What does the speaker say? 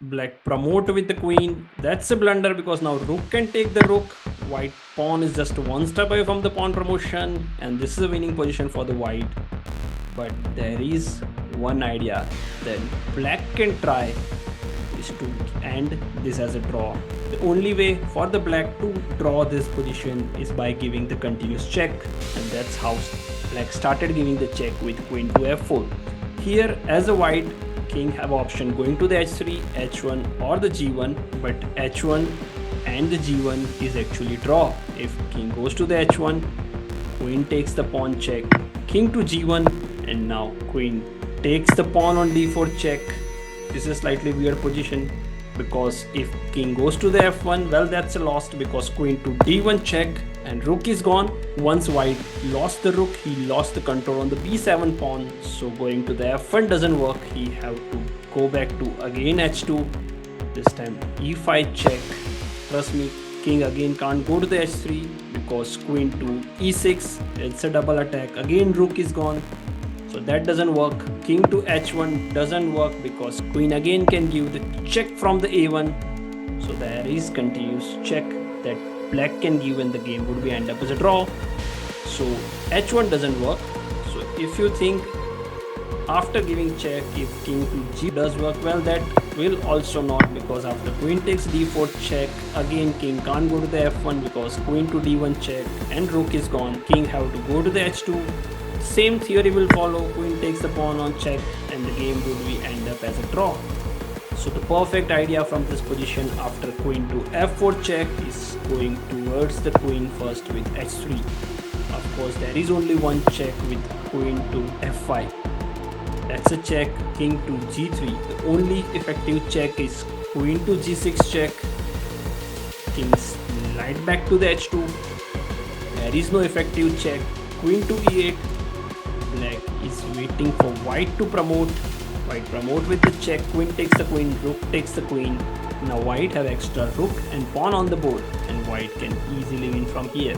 Black promote with the queen. That's a blunder because now rook can take the rook. White pawn is just one step away from the pawn promotion, and this is a winning position for the white. But there is one idea that black can try is to end this as a draw. The only way for the black to draw this position is by giving the continuous check, and that's how black started giving the check with queen to f4. Here, as a white, king have option going to the h3, h1 or the g1, but h1 and the g1 is actually draw. If king goes to the h1, queen takes the pawn check, king to g1, and now queen takes the pawn on d4 check. This is slightly weird position because if king goes to the f1, well, that's a lost because queen to d1 check and rook is gone. Once white lost the rook, he lost the control on the b7 pawn, so going to the f1 doesn't work. He have to go back to again h2, this time e5 check. Trust me, king again can't go to the h3 because queen to e6, it's a double attack. Again rook is gone, so that doesn't work. King to h1 doesn't work because queen again can give the check from the a1, so there is continuous check that black can give and the game would be end up as a draw. So h1 doesn't work. So if you think after giving check if king to g does work, well, that will also not, because after queen takes d4 check, again king can't go to the f1 because queen to d1 check and rook is gone. King have to go to the h2. Same theory will follow. Queen takes the pawn on check and the game would be end up as a draw. So the perfect idea from this position after queen to f4 check is going towards the queen first with h3. Of course, there is only one check with queen to f5. That's a check. King to g3. The only effective check is queen to g6 check. King slide back to the h2. There is no effective check. Queen to e8. Black is waiting for white to promote. White promote with the check. Queen takes the queen. Rook takes the queen. Now white have extra rook and pawn on the board, and white can easily win from here.